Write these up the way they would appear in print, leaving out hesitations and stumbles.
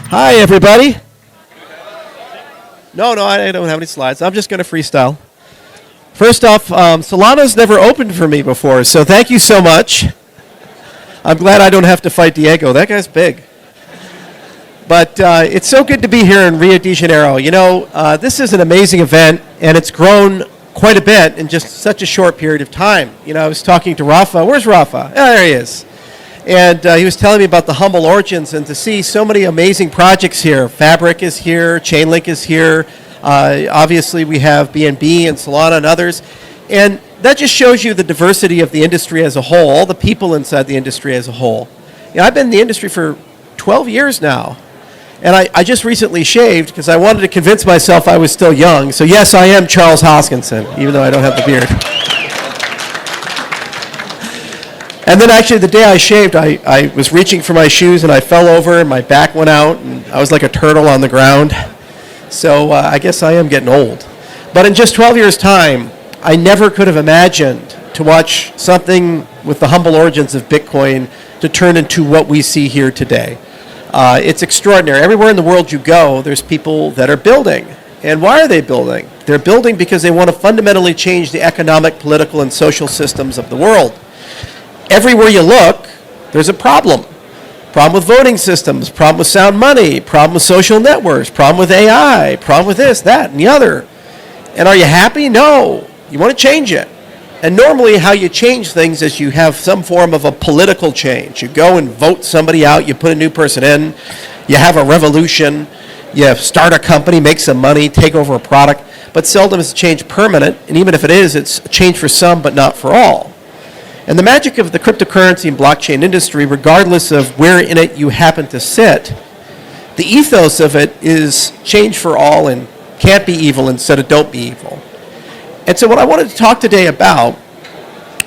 Hi, everybody. No, I don't have any slides. I'm just going to freestyle. First off, Solana's never opened for me before, so thank you so much. I'm glad I don't have to fight Diego. That guy's big. But it's so good to be here in Rio de Janeiro. You know, this is an amazing event, and it's grown quite a bit in just such a short period of time. You know, I was talking to Rafa. Where's Rafa? Oh, there he is. And he was telling me about the humble origins, and to see so many amazing projects here. Fabric is here, Chainlink is here. Obviously, we have BNB and Solana and others. And that just shows you the diversity of the industry as a whole, all the people inside the industry as a whole. You know, I've been in the industry for 12 years now. And I just recently shaved because I wanted to convince myself I was still young. So yes, I am Charles Hoskinson, even though I don't have the beard. And then actually the day I shaved, I was reaching for my shoes and I fell over and my back went out and I was like a turtle on the ground. So I guess I am getting old. But in just 12 years' time, I never could have imagined to watch something with the humble origins of Bitcoin to turn into what we see here today. It's extraordinary. Everywhere in the world you go, there's people that are building. And why are they building? They're building because they want to fundamentally change the economic, political, and social systems of the world. Everywhere you look, there's a problem. Problem with voting systems, problem with sound money, problem with social networks, problem with AI, problem with this, that, and the other. And are you happy? No. You want to change it. And normally how you change things is you have some form of a political change. You go and vote somebody out, you put a new person in, you have a revolution, you start a company, make some money, take over a product, but seldom is change permanent, and even if it is, it's a change for some but not for all. And the magic of the cryptocurrency and blockchain industry, regardless of where in it you happen to sit, the ethos of it is change for all and can't be evil instead of don't be evil. And so what I wanted to talk today about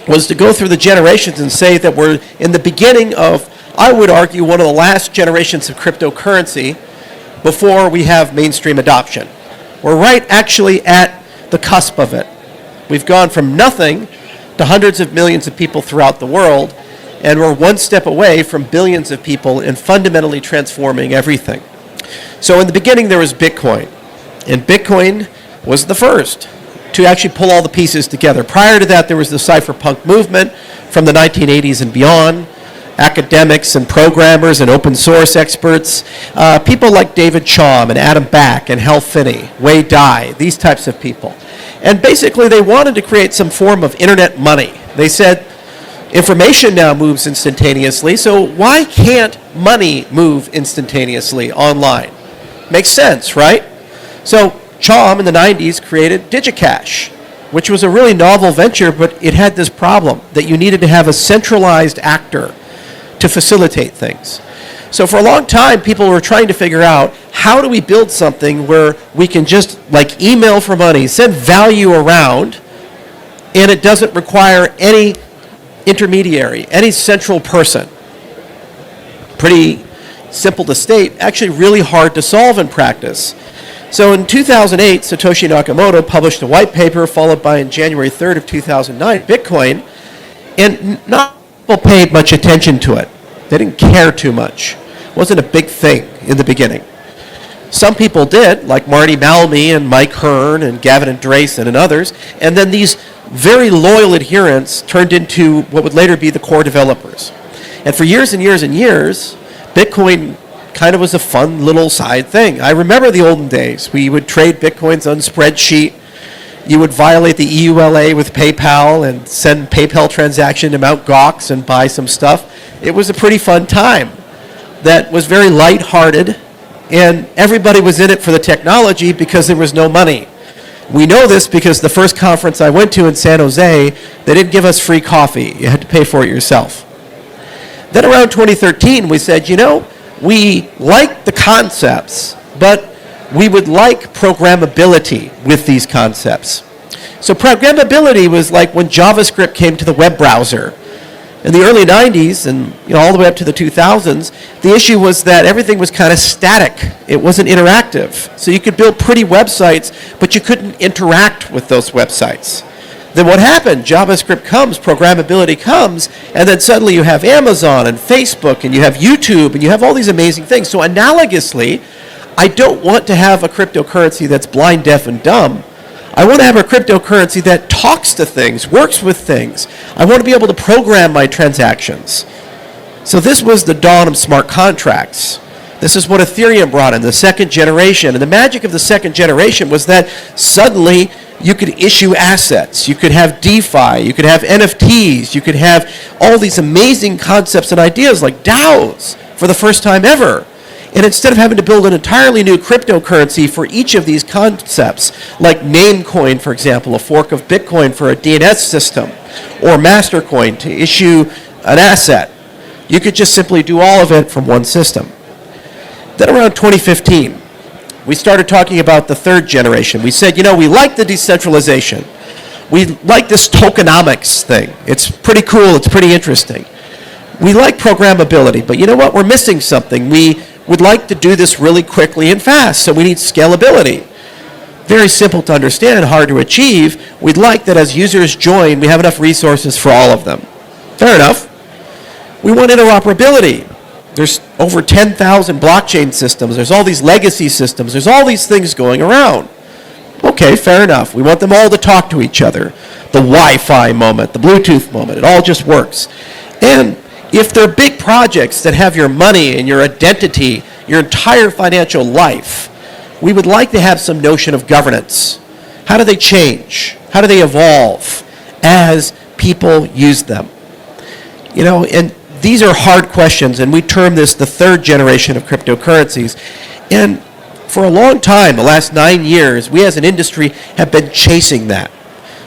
was to go through the generations and say that we're in the beginning of, I would argue, one of the last generations of cryptocurrency before we have mainstream adoption. We're right actually at the cusp of it. We've gone from nothing to hundreds of millions of people throughout the world, and we're one step away from billions of people in fundamentally transforming everything. So in the beginning there was Bitcoin, and Bitcoin was the first to actually pull all the pieces together. Prior to that, there was the cypherpunk movement from the 1980s and beyond, academics and programmers and open source experts, people like David Chaum and Adam Back and Hal Finney, Wei Dai, these types of people. And basically they wanted to create some form of internet money. They said, information now moves instantaneously, so why can't money move instantaneously online? Makes sense, right? So Chaum in the 90s created DigiCash, which was a really novel venture, but it had this problem that you needed to have a centralized actor to facilitate things. So for a long time, people were trying to figure out, how do we build something where we can just like email for money, send value around, and it doesn't require any intermediary, any central person. Pretty simple to state, actually really hard to solve in practice. So in 2008, Satoshi Nakamoto published a white paper, followed by in January 3rd of 2009, Bitcoin, and not people paid much attention to it. They didn't care too much. It wasn't a big thing in the beginning. Some people did, like Marty Malmy and Mike Hearn and Gavin Andresen and others, and then these very loyal adherents turned into what would later be the core developers. And for years and years and years, Bitcoin kind of was a fun little side thing. I remember the olden days. We would trade Bitcoins on spreadsheet. You would violate the EULA with PayPal and send PayPal transaction to Mt. Gox and buy some stuff. It was a pretty fun time that was very lighthearted, and everybody was in it for the technology because there was no money. We know this because the first conference I went to in San Jose, they didn't give us free coffee. You had to pay for it yourself. Then around 2013, we said, you know, we like the concepts, but we would like programmability with these concepts. So programmability was like when JavaScript came to the web browser. In the early 90s and all the way up to the 2000s, the issue was that everything was kind of static. It wasn't interactive. So you could build pretty websites, but you couldn't interact with those websites. Then what happened? JavaScript comes, programmability comes, and then suddenly you have Amazon and Facebook and you have YouTube and you have all these amazing things. So analogously, I don't want to have a cryptocurrency that's blind, deaf, and dumb. I want to have a cryptocurrency that talks to things, works with things. I want to be able to program my transactions. So this was the dawn of smart contracts. This is what Ethereum brought in, the second generation. And the magic of the second generation was that suddenly you could issue assets. You could have DeFi. You could have NFTs. You could have all these amazing concepts and ideas like DAOs for the first time ever. And instead of having to build an entirely new cryptocurrency for each of these concepts, like Namecoin, for example, a fork of Bitcoin for a DNS system, or Mastercoin to issue an asset, you could just simply do all of it from one system. Then around 2015, we started talking about the third generation. We said, we like the decentralization. We like this tokenomics thing. It's pretty cool. It's pretty interesting. We like programmability, but you know what? We're missing something. We would like to do this really quickly and fast, so we need scalability. Very simple to understand and hard to achieve. We'd like that as users join, we have enough resources for all of them. Fair enough. We want interoperability. There's over 10,000 blockchain systems. There's all these legacy systems. There's all these things going around. Okay, fair enough. We want them all to talk to each other. The Wi-Fi moment, the Bluetooth moment, it all just works. And if they're big projects that have your money and your identity, your entire financial life, we would like to have some notion of governance. How do they change? How do they evolve as people use them? And these are hard questions, and we term this the third generation of cryptocurrencies. And for a long time, the last 9 years, we as an industry have been chasing that.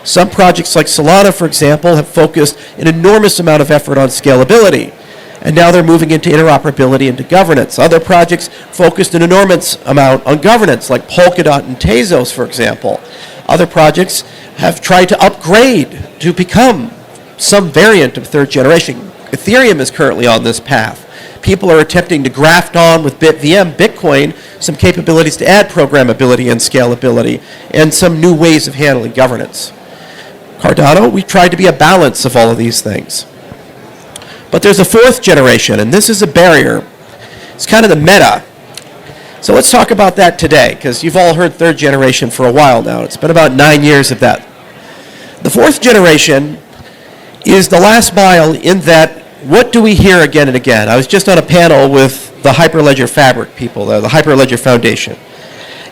Some projects like Solana, for example, have focused an enormous amount of effort on scalability. And now they're moving into interoperability, into governance. Other projects focused an enormous amount on governance, like Polkadot and Tezos, for example. Other projects have tried to upgrade to become some variant of third generation. Ethereum is currently on this path. People are attempting to graft on with BitVM, Bitcoin, some capabilities to add programmability and scalability, and some new ways of handling governance. Cardano, we tried to be a balance of all of these things. But there's a fourth generation, and this is a barrier. It's kind of the meta. So let's talk about that today, because you've all heard third generation for a while now. It's been about 9 years of that. The fourth generation is the last mile in that, what do we hear again and again? I was just on a panel with the Hyperledger Fabric people, the Hyperledger Foundation.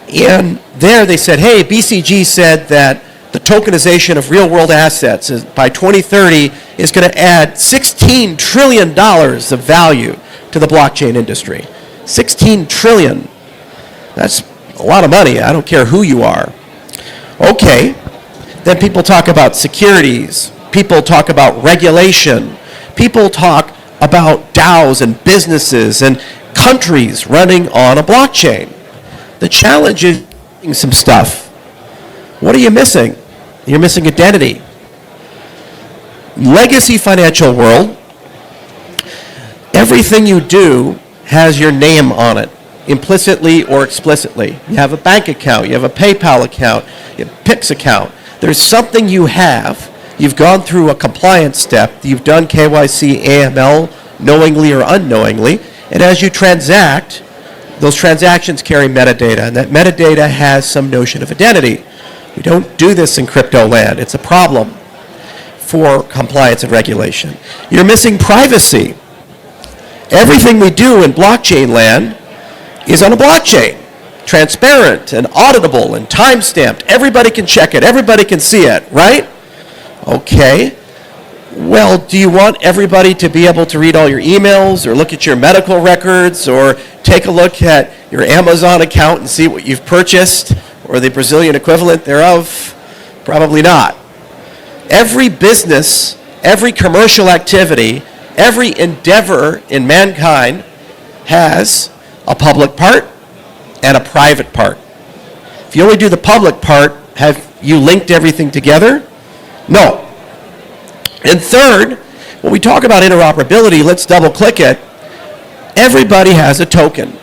And there they said, hey, BCG said that the tokenization of real-world assets by 2030 is going to add $16 trillion of value to the blockchain industry. 16 trillion. That's a lot of money. I don't care who you are. Okay. Then people talk about securities. People talk about regulation. People talk about DAOs and businesses and countries running on a blockchain. The challenge is some stuff. What are you missing? You're missing identity. Legacy financial world, everything you do has your name on it, implicitly or explicitly. You have a bank account, you have a PayPal account, you have a Pix account. There's something you have. You've gone through a compliance step. You've done KYC, AML, knowingly or unknowingly. And as you transact, those transactions carry metadata, and that metadata has some notion of identity. We don't do this in crypto land. It's a problem for compliance and regulation. You're missing privacy. Everything we do in blockchain land is on a blockchain. Transparent and auditable and time-stamped. Everybody can check it. Everybody can see it, right? Okay. Well, do you want everybody to be able to read all your emails or look at your medical records or take a look at your Amazon account and see what you've purchased or the Brazilian equivalent thereof? Probably not. Every business, every commercial activity, every endeavor in mankind has a public part and a private part. If you only do the public part, have you linked everything together? No. And third, when we talk about interoperability, let's double click it. Everybody has a token.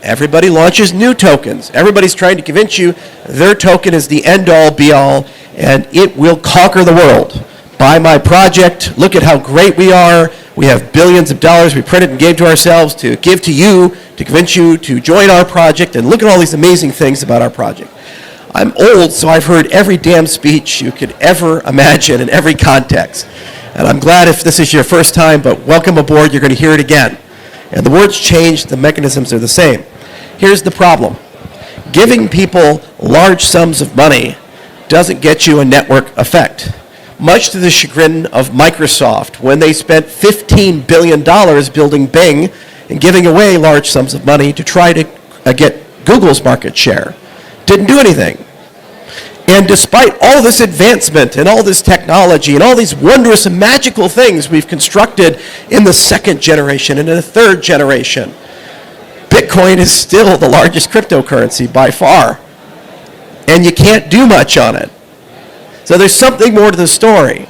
everybody launches new tokens. Everybody's trying to convince you their token is the end-all, be-all, and it will conquer the world. Buy my project. Look at how great we are. We have billions of dollars we printed and gave to ourselves to give to you, to convince you to join our project, and look at all these amazing things about our project. I'm old, so I've heard every damn speech you could ever imagine in every context. And I'm glad if this is your first time, but welcome aboard, you're going to hear it again. And the words change, the mechanisms are the same. Here's the problem. Giving people large sums of money doesn't get you a network effect. Much to the chagrin of Microsoft, when they spent $15 billion building Bing and giving away large sums of money to try to get Google's market share. Didn't do anything. And despite all this advancement and all this technology and all these wondrous and magical things we've constructed in the second generation and in the third generation, Bitcoin is still the largest cryptocurrency by far. And you can't do much on it. So there's something more to the story.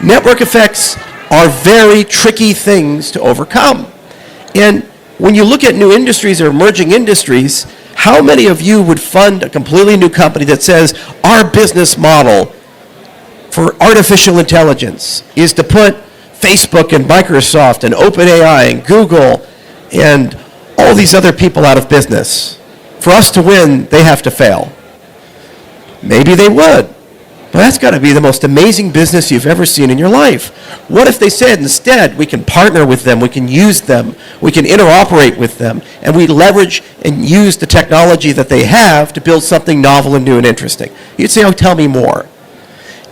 Network effects are very tricky things to overcome. And when you look at new industries or emerging industries, how many of you would fund a completely new company that says, our business model for artificial intelligence is to put Facebook and Microsoft and OpenAI and Google and all these other people out of business? For us to win, they have to fail. Maybe they would. But that's got to be the most amazing business you've ever seen in your life. What if they said instead, we can partner with them, we can use them, we can interoperate with them, and we leverage and use the technology that they have to build something novel and new and interesting? You'd say, oh, tell me more.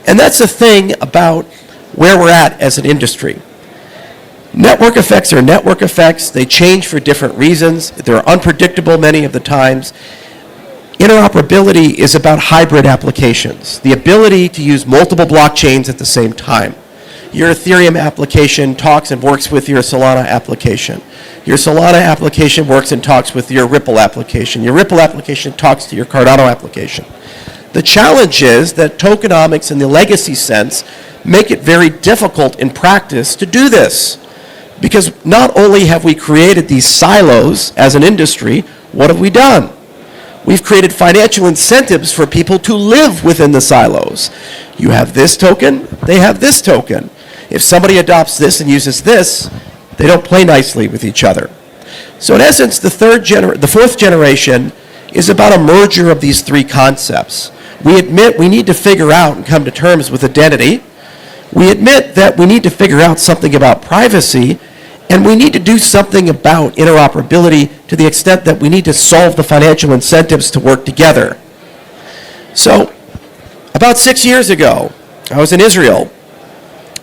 And that's the thing about where we're at as an industry. Network effects are network effects. They change for different reasons. They're unpredictable many of the times. Interoperability is about hybrid applications, the ability to use multiple blockchains at the same time. Your Ethereum application talks and works with your Solana application. Your Solana application works and talks with your Ripple application. Your Ripple application talks to your Cardano application. The challenge is that tokenomics in the legacy sense make it very difficult in practice to do this. Because not only have we created these silos as an industry, what have we done? We've created financial incentives for people to live within the silos. You have this token, they have this token. If somebody adopts this and uses this, they don't play nicely with each other. So in essence, the fourth generation is about a merger of these three concepts. We admit we need to figure out and come to terms with identity. We admit that we need to figure out something about privacy, and we need to do something about interoperability to the extent that we need to solve the financial incentives to work together. So, about 6 years ago, I was in Israel,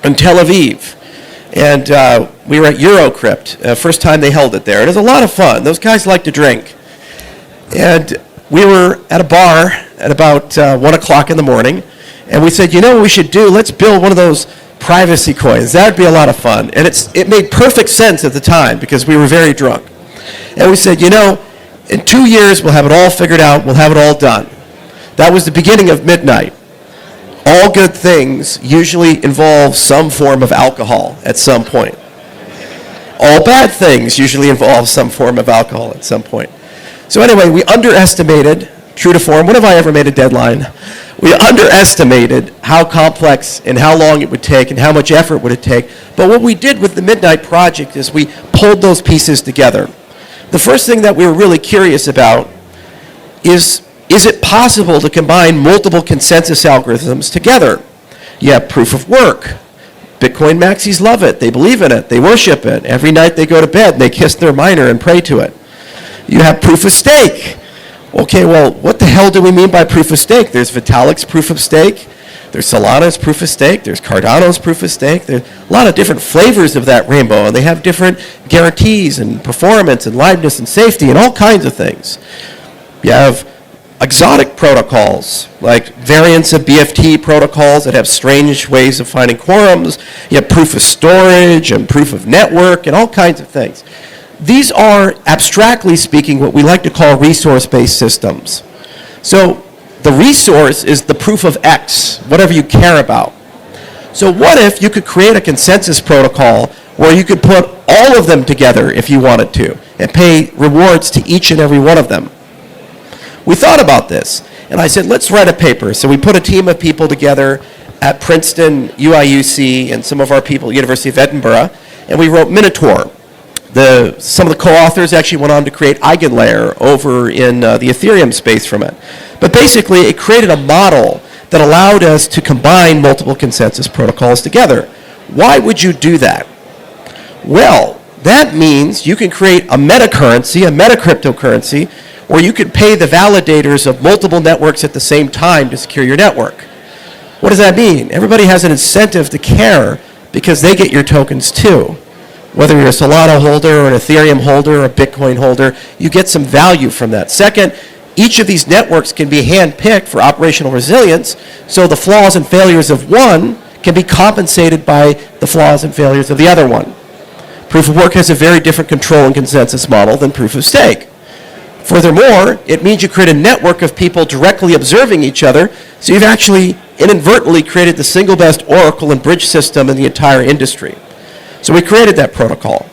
in Tel Aviv, and we were at Eurocrypt, first time they held it there. It was a lot of fun. Those guys like to drink. And we were at a bar at about 1 o'clock in the morning, and we said, you know what we should do? Let's build one of those privacy coins. That would be a lot of fun. And it made perfect sense at the time because we were very drunk. And we said, you know, in 2 years we'll have it all figured out, we'll have it all done. That was the beginning of midnight. All good things usually involve some form of alcohol at some point. All bad things usually involve some form of alcohol at some point. So anyway, we underestimated, true to form, when have I ever made a deadline? We underestimated how complex and how long it would take and how much effort would it take. But what we did with the Midnight Project is we pulled those pieces together. The first thing that we were really curious about is it possible to combine multiple consensus algorithms together? You have proof of work. Bitcoin maxis love it. They believe in it. They worship it. Every night they go to bed and they kiss their miner and pray to it. You have proof of stake. Okay, well, what the hell do we mean by proof of stake? There's Vitalik's proof of stake. There's Solana's proof of stake. There's Cardano's proof of stake. There's a lot of different flavors of that rainbow, and they have different guarantees and performance and liveness and safety and all kinds of things. You have exotic protocols, like variants of BFT protocols that have strange ways of finding quorums. You have proof of storage and proof of network and all kinds of things. These are, abstractly speaking, what we like to call resource-based systems. So the resource is the proof of X, whatever you care about. So what if you could create a consensus protocol where you could put all of them together if you wanted to? and pay rewards to each and every one of them. We thought about this, and I said, let's write a paper. So we put a team of people together at Princeton, UIUC, and some of our people at University of Edinburgh, and we wrote Minotaur. Some of the co-authors actually went on to create EigenLayer over in the Ethereum space from it. But basically, it created a model that allowed us to combine multiple consensus protocols together. Why would you do that? Well, that means you can create a meta-currency, a meta-cryptocurrency, where you could pay the validators of multiple networks at the same time to secure your network. What does that mean? Everybody has an incentive to care because they get your tokens too. Whether you're a Solana holder or an Ethereum holder or a Bitcoin holder, you get some value from that. Second, each of these networks can be hand-picked for operational resilience, so the flaws and failures of one can be compensated by the flaws and failures of the other one. Proof of work has a very different control and consensus model than proof of stake. Furthermore, it means you create a network of people directly observing each other, so you've actually inadvertently created the single best oracle and bridge system in the entire industry. So we created that protocol.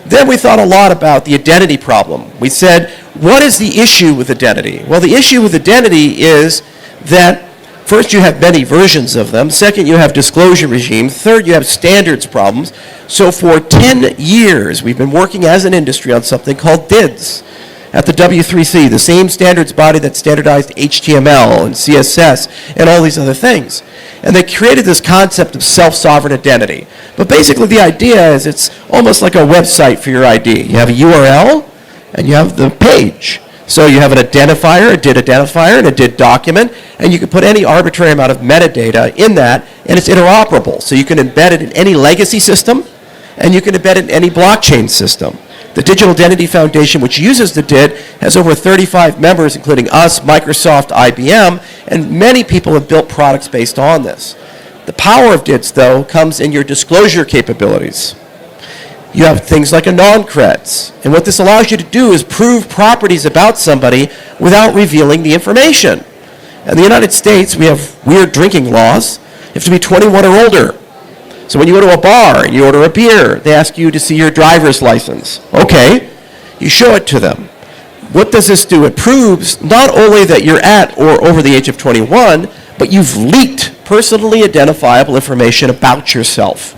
Then we thought a lot about the identity problem. We said, what is the issue with identity? Well, the issue with identity is that first, you have many versions of them. Second, you have disclosure regimes. Third, you have standards problems. So for 10 years, we've been working as an industry on something called DIDS at the W3C, the same standards body that standardized HTML and CSS and all these other things. And they created this concept of self-sovereign identity. But basically the idea is it's almost like a website for your ID. You have a URL and you have the page. So you have an identifier, a DID identifier, and a DID document, and you can put any arbitrary amount of metadata in that, and it's interoperable. So you can embed it in any legacy system, and you can embed it in any blockchain system. The Digital Identity Foundation, which uses the DID, has over 35 members, including us, Microsoft, IBM, and many people have built products based on this. The power of DIDs, though, comes in your disclosure capabilities. You have things like a non-creds, and what this allows you to do is prove properties about somebody without revealing the information. In the United States, we have weird drinking laws. You have to be 21 or older. So when you go to a bar and you order a beer, they ask you to see your driver's license. Okay, you show it to them. What does this do? It proves not only that you're at or over the age of 21, but you've leaked personally identifiable information about yourself.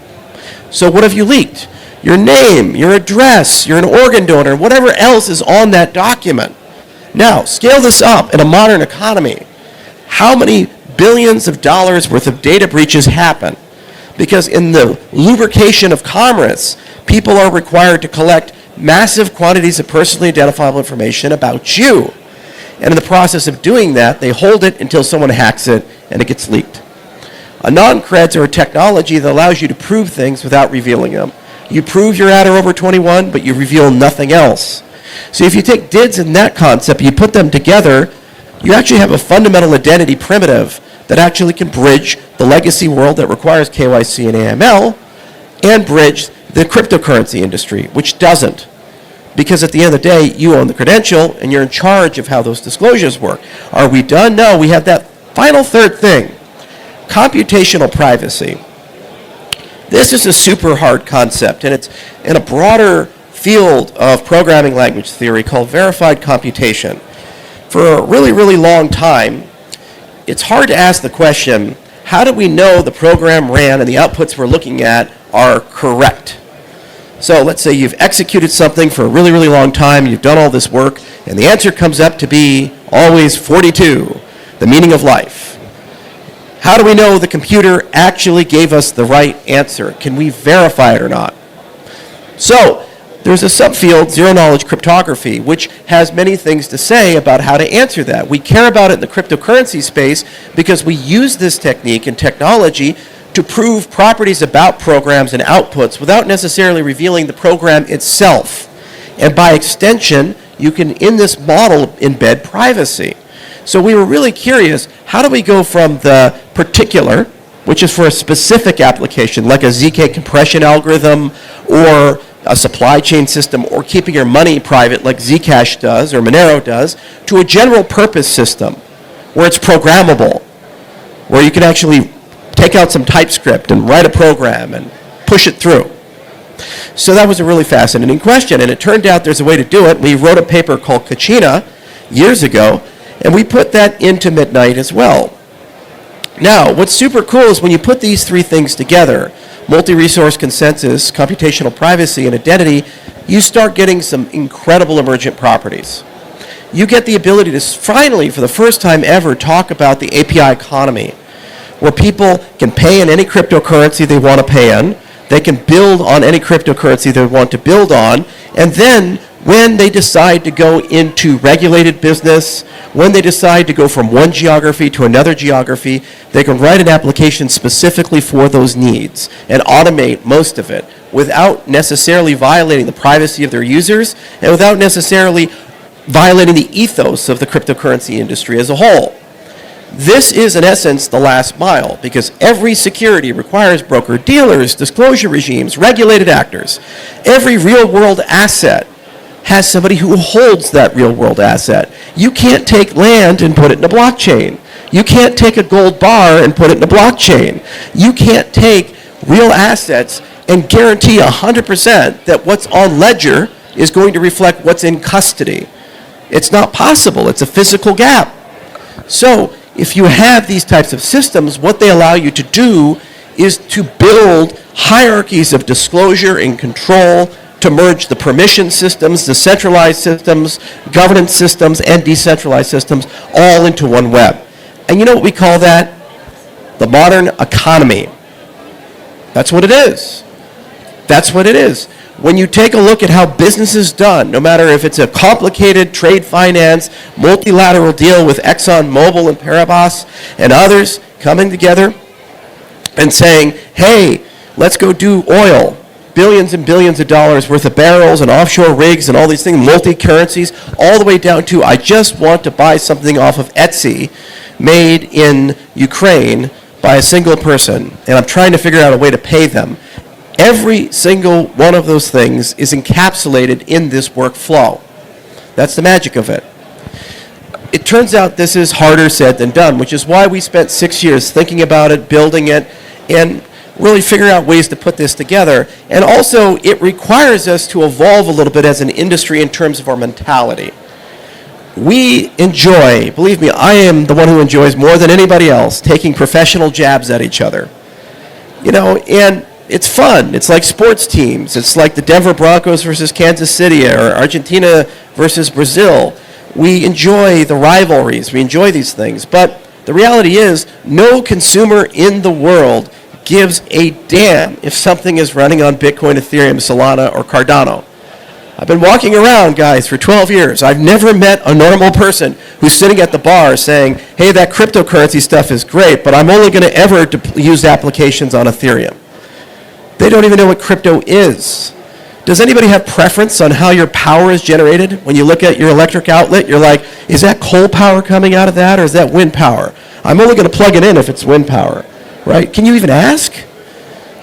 So what have you leaked? Your name, your address, you're an organ donor, whatever else is on that document. Now, scale this up in a modern economy. How many billions of dollars worth of data breaches happen? Because in the lubrication of commerce, people are required to collect massive quantities of personally identifiable information about you. And in the process of doing that, they hold it until someone hacks it and it gets leaked. A non-creds are a technology that allows you to prove things without revealing them. You prove you're at or over 21, but you reveal nothing else. So if you take DIDs and that concept, you put them together, you actually have a fundamental identity primitive that actually can bridge the legacy world that requires KYC and AML and bridge the cryptocurrency industry, which doesn't. Because at the end of the day, you own the credential and you're in charge of how those disclosures work. Are we done? No, we have that final third thing, computational privacy. This is a super hard concept, and it's in a broader field of programming language theory called verified computation. For a really, really long time, it's hard to ask the question, how do we know the program ran and the outputs we're looking at are correct? So let's say you've executed something for a really, really long time, you've done all this work, and the answer comes up to be always 42, the meaning of life. How do we know the computer actually gave us the right answer? Can we verify it or not? So there's a subfield, zero-knowledge cryptography, which has many things to say about how to answer that. We care about it in the cryptocurrency space because we use this technique and technology to prove properties about programs and outputs without necessarily revealing the program itself. And by extension, you can, in this model, embed privacy. So we were really curious, how do we go from the particular, which is for a specific application, like a ZK compression algorithm or a supply chain system, or keeping your money private like Zcash does or Monero does, to a general purpose system where it's programmable, where you can actually take out some TypeScript and write a program and push it through. So that was a really fascinating question, and it turned out there's a way to do it. We wrote a paper called Kachina years ago, and we put that into Midnight as well. Now, what's super cool is when you put these three things together, multi-resource consensus, computational privacy, and identity, you start getting some incredible emergent properties. You get the ability to finally, for the first time ever, talk about the API economy, where people can pay in any cryptocurrency they want to pay in. They can build on any cryptocurrency they want to build on, and then when they decide to go into regulated business, when they decide to go from one geography to another geography, they can write an application specifically for those needs and automate most of it without necessarily violating the privacy of their users and without necessarily violating the ethos of the cryptocurrency industry as a whole. This is, in essence, the last mile, because every security requires broker-dealers, disclosure regimes, regulated actors. Every real-world asset has somebody who holds that real-world asset. You can't take land and put it in a blockchain. You can't take a gold bar and put it in a blockchain. You can't take real assets and guarantee 100% that what's on ledger is going to reflect what's in custody. It's not possible. It's a physical gap. So, if you have these types of systems, what they allow you to do is to build hierarchies of disclosure and control to merge the permission systems, the centralized systems, governance systems, and decentralized systems all into one web. And you know what we call that? The modern economy. That's what it is. That's what it is. When you take a look at how business is done, no matter if it's a complicated trade finance, multilateral deal with ExxonMobil and Paribas and others coming together and saying, hey, let's go do oil, billions and billions of dollars worth of barrels and offshore rigs and all these things, multi-currencies, all the way down to I just want to buy something off of Etsy made in Ukraine by a single person, and I'm trying to figure out a way to pay them. Every single one of those things is encapsulated in this workflow. That's the magic of it. It turns out this is harder said than done, which is why we spent 6 years thinking about it, building it, and really figuring out ways to put this together. And also, it requires us to evolve a little bit as an industry in terms of our mentality. We enjoy, believe me, I am the one who enjoys more than anybody else taking professional jabs at each other. You know, and it's fun. It's like sports teams. It's like the Denver Broncos versus Kansas City or Argentina versus Brazil. We enjoy the rivalries. We enjoy these things. But the reality is, no consumer in the world gives a damn if something is running on Bitcoin, Ethereum, Solana, or Cardano. I've been walking around, guys, for 12 years. I've never met a normal person who's sitting at the bar saying, hey, that cryptocurrency stuff is great, but I'm only going to ever use applications on Ethereum. They don't even know what crypto is. Does anybody have preference on how your power is generated? When you look at your electric outlet, you're like, is that coal power coming out of that, or is that wind power? I'm only going to plug it in if it's wind power, right? Can you even ask?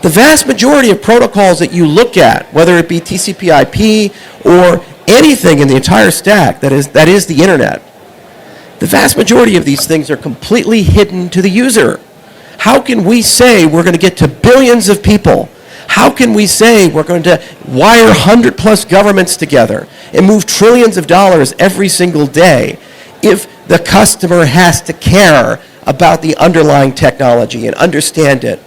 The vast majority of protocols that you look at, whether it be TCP/IP or anything in the entire stack that is the internet, the vast majority of these things are completely hidden to the user. How can we say we're going to get to billions of people? How can we say we're going to wire 100-plus governments together and move trillions of dollars every single day if the customer has to care about the underlying technology and understand it?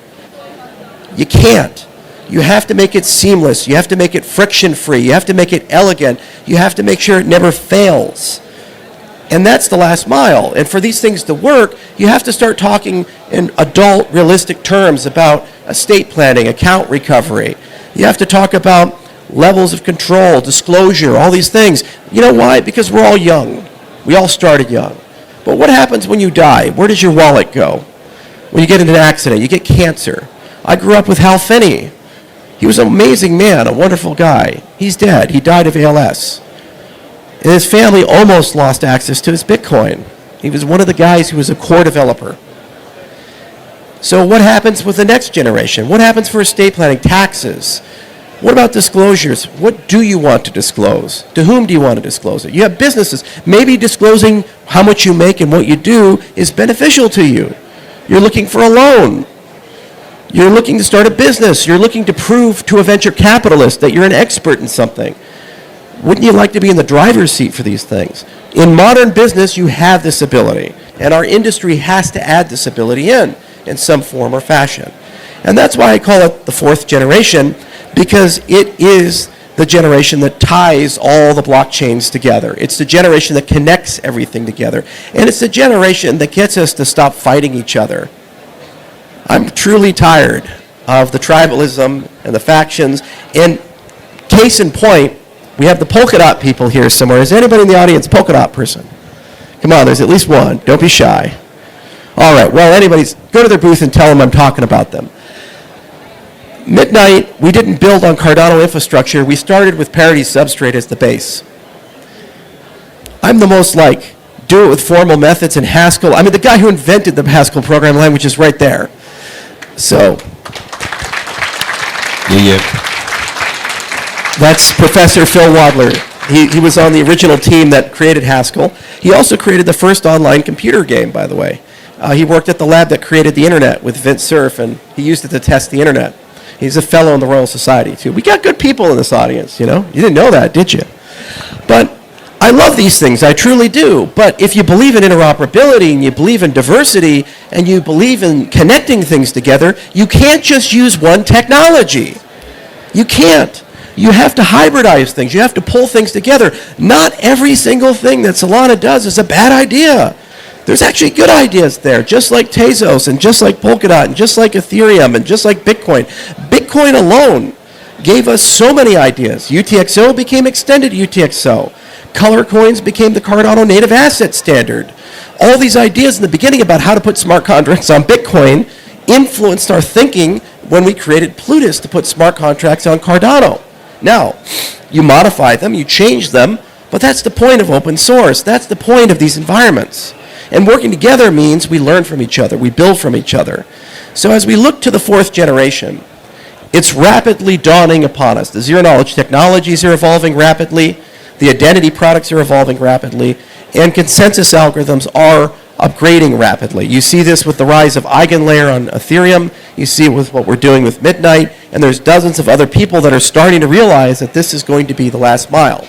You can't. You have to make it seamless. You have to make it friction-free. You have to make it elegant. You have to make sure it never fails. And that's the last mile. And for these things to work, you have to start talking in adult, realistic terms about estate planning, account recovery. You have to talk about levels of control, disclosure, all these things. You know why? Because we're all young. We all started young. But what happens when you die? Where does your wallet go? When you get in an accident, you get cancer. I grew up with Hal Finney. He was an amazing man, a wonderful guy. He's dead. He died of ALS. And his family almost lost access to his Bitcoin. He was one of the guys who was a core developer. So what happens with the next generation? What happens for estate planning, taxes? What about disclosures? What do you want to disclose? To whom do you want to disclose it? You have businesses. Maybe disclosing how much you make and what you do is beneficial to you. You're looking for a loan. You're looking to start a business. You're looking to prove to a venture capitalist that you're an expert in something. Wouldn't you like to be in the driver's seat for these things? In modern business, you have this ability, and our industry has to add this ability in some form or fashion. And that's why I call it the fourth generation, because it is the generation that ties all the blockchains together. It's the generation that connects everything together. And it's the generation that gets us to stop fighting each other. I'm truly tired of the tribalism and the factions. And case in point, we have the Polkadot people here somewhere. Is anybody in the audience a Polkadot person? Come on, there's at least one. Don't be shy. All right, well, go to their booth and tell them I'm talking about them. Midnight, we didn't build on Cardano infrastructure. We started with Parity Substrate as the base. I'm the most do it with formal methods and Haskell. I mean, the guy who invented the Haskell programming language is right there. So, that's Professor Phil Wadler. He was on the original team that created Haskell. He also created the first online computer game, by the way. He worked at the lab that created the internet with Vint Cerf, and he used it to test the internet. He's a fellow in the Royal Society, too. We got good people in this audience, you know? You didn't know that, did you? But I love these things, I truly do. But if you believe in interoperability, and you believe in diversity, and you believe in connecting things together, you can't just use one technology. You can't. You have to hybridize things. You have to pull things together. Not every single thing that Solana does is a bad idea. There's actually good ideas there, just like Tezos, and just like Polkadot, and just like Ethereum, and just like Bitcoin. Bitcoin alone gave us so many ideas. UTXO became extended UTXO. Color coins became the Cardano native asset standard. All these ideas in the beginning about how to put smart contracts on Bitcoin influenced our thinking when we created Plutus to put smart contracts on Cardano. Now, you modify them, you change them, but that's the point of open source. That's the point of these environments. And working together means we learn from each other, we build from each other. So as we look to the fourth generation, it's rapidly dawning upon us. The zero-knowledge technologies are evolving rapidly, the identity products are evolving rapidly, and consensus algorithms are upgrading rapidly. You see this with the rise of EigenLayer on Ethereum, you see it with what we're doing with Midnight, and there's dozens of other people that are starting to realize that this is going to be the last mile.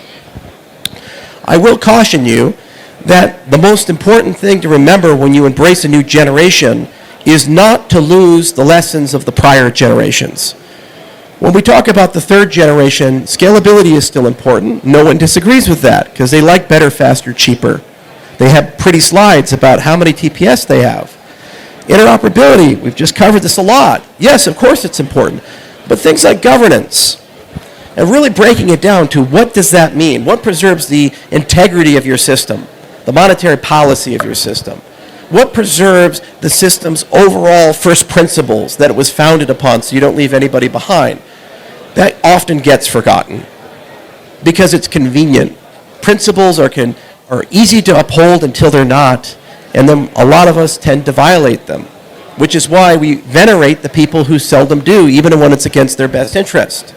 I will caution you that the most important thing to remember when you embrace a new generation is not to lose the lessons of the prior generations. When we talk about the third generation, scalability is still important. No one disagrees with that because they like better, faster, cheaper. They have pretty slides about how many TPS they have. Interoperability, we've just covered this a lot. Yes, of course it's important. But things like governance, and really breaking it down to what does that mean? What preserves the integrity of your system? The monetary policy of your system? What preserves the system's overall first principles that it was founded upon so you don't leave anybody behind? That often gets forgotten because it's convenient. Principles are easy to uphold until they're not, and then a lot of us tend to violate them, which is why we venerate the people who seldom do, even when it's against their best interest.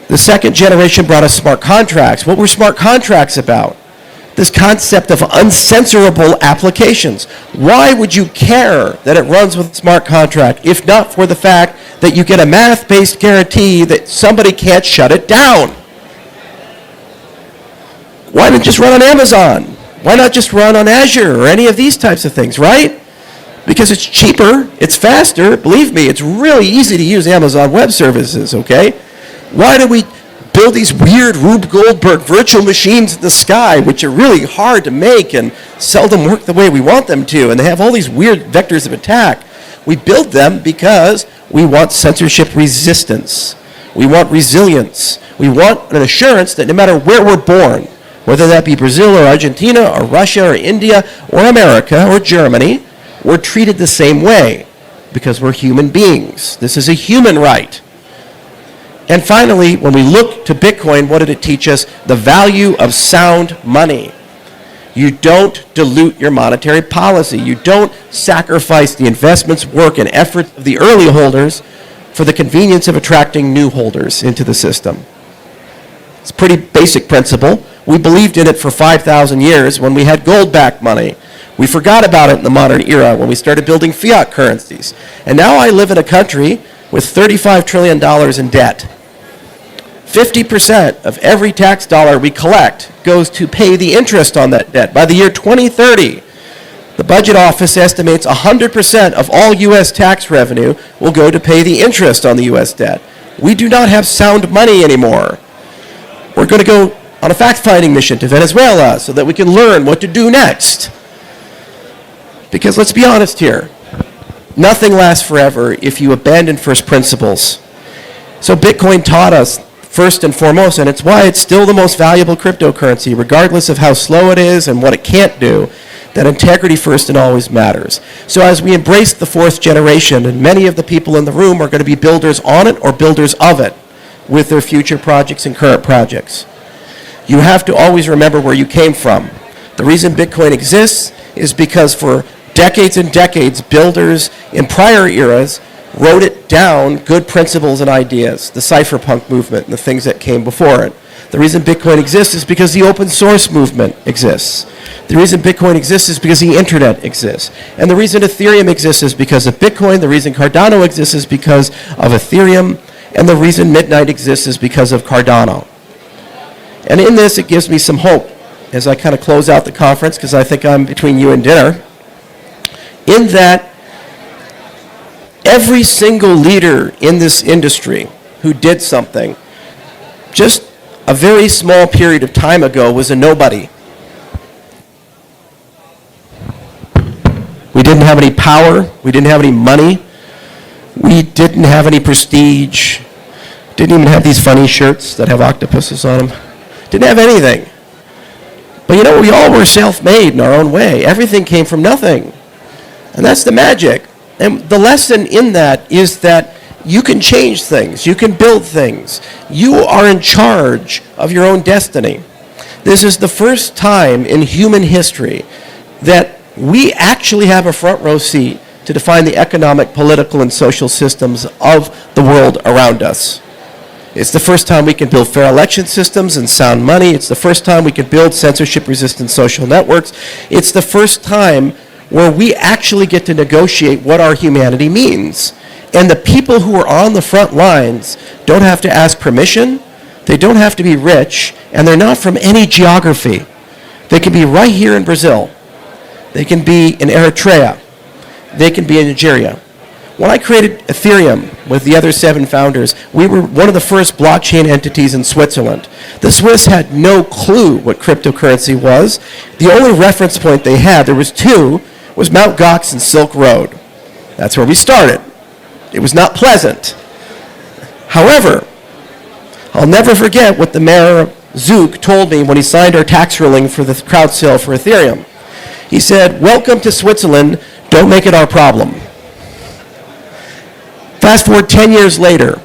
The second generation brought us smart contracts. What were smart contracts about? This concept of uncensorable applications. Why would you care that it runs with a smart contract if not for the fact that you get a math-based guarantee that somebody can't shut it down? Why not just run on Amazon? Why not just run on Azure or any of these types of things, right? Because it's cheaper, it's faster. Believe me, it's really easy to use Amazon Web Services, okay? Why do we build these weird Rube Goldberg virtual machines in the sky, which are really hard to make and seldom work the way we want them to, and they have all these weird vectors of attack? We build them because we want censorship resistance. We want resilience. We want an assurance that no matter where we're born, whether that be Brazil or Argentina or Russia or India or America or Germany, we're treated the same way because we're human beings. This is a human right. And finally, when we look to Bitcoin, what did it teach us? The value of sound money. You don't dilute your monetary policy. You don't sacrifice the investments, work, and effort of the early holders for the convenience of attracting new holders into the system. It's a pretty basic principle. We believed in it for 5,000 years when we had gold-backed money. We forgot about it in the modern era when we started building fiat currencies. And now I live in a country with $35 trillion in debt. 50% of every tax dollar we collect goes to pay the interest on that debt. By the year 2030, the Budget Office estimates 100% of all U.S. tax revenue will go to pay the interest on the U.S. debt. We do not have sound money anymore. We're going to go on a fact-finding mission to Venezuela so that we can learn what to do next. Because let's be honest here, nothing lasts forever if you abandon first principles. So Bitcoin taught us, first and foremost, and it's why it's still the most valuable cryptocurrency, regardless of how slow it is and what it can't do, that integrity first and always matters. So as we embrace the fourth generation, and many of the people in the room are going to be builders on it or builders of it with their future projects and current projects, you have to always remember where you came from. The reason Bitcoin exists is because for decades and decades, builders in prior eras wrote it down, good principles and ideas, the cypherpunk movement and the things that came before it. The reason Bitcoin exists is because the open source movement exists. The reason Bitcoin exists is because the internet exists. And the reason Ethereum exists is because of Bitcoin. The reason Cardano exists is because of Ethereum. And the reason Midnight exists is because of Cardano. And in this, it gives me some hope as I kind of close out the conference, because I think I'm between you and dinner, in that every single leader in this industry who did something just a very small period of time ago was a nobody. We didn't have any power. We didn't have any money. We didn't have any prestige. Didn't even have these funny shirts that have octopuses on them. Didn't have anything. But you know, we all were self-made in our own way. Everything came from nothing. And that's the magic. And the lesson in that is that you can change things. You can build things. You are in charge of your own destiny. This is the first time in human history that we actually have a front row seat to define the economic, political, and social systems of the world around us. It's the first time we can build fair election systems and sound money. It's the first time we can build censorship-resistant social networks. It's the first time where we actually get to negotiate what our humanity means. And the people who are on the front lines don't have to ask permission, they don't have to be rich, and they're not from any geography. They can be right here in Brazil. They can be in Eritrea. They can be in Nigeria. When I created Ethereum with the other 7 founders, we were one of the first blockchain entities in Switzerland. The Swiss had no clue what cryptocurrency was. The only reference point they had, there was 2, was Mt. Gox and Silk Road. That's where we started. It was not pleasant. However, I'll never forget what the mayor of Zug told me when he signed our tax ruling for the crowd sale for Ethereum. He said, "Welcome to Switzerland, don't make it our problem." Fast forward 10 years later,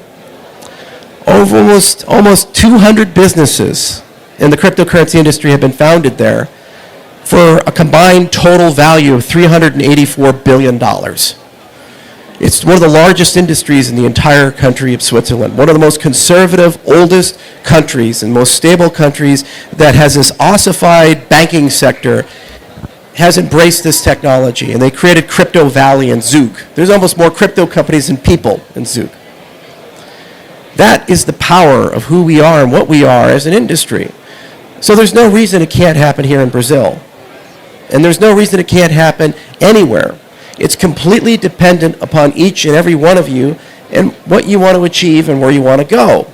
almost 200 businesses in the cryptocurrency industry have been founded there for a combined total value of $384 billion. It's one of the largest industries in the entire country of Switzerland, one of the most conservative, oldest countries and most stable countries that has this ossified banking sector, has embraced this technology, and they created Crypto Valley in Zug. There's almost more crypto companies than people in Zug. That is the power of who we are and what we are as an industry. So there's no reason it can't happen here in Brazil. And there's no reason it can't happen anywhere. It's completely dependent upon each and every one of you and what you want to achieve and where you want to go.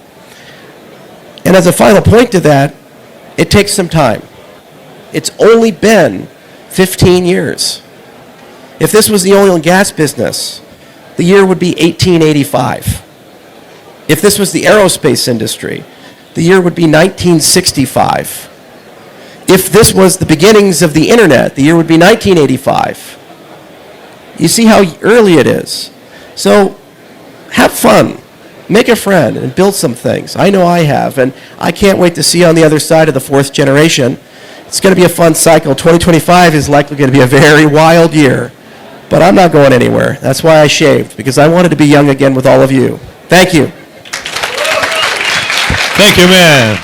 And as a final point to that, it takes some time. It's only been 15 years. If this was the oil and gas business, the year would be 1885. If this was the aerospace industry, the year would be 1965. If this was the beginnings of the internet, the year would be 1985. You see how early it is. So have fun, make a friend, and build some things. I know I have, and I can't wait to see you on the other side of the fourth generation. It's going to be a fun cycle. 2025 is likely going to be a very wild year, but I'm not going anywhere. That's why I shaved, because I wanted to be young again with all of you. Thank you. Thank you, man.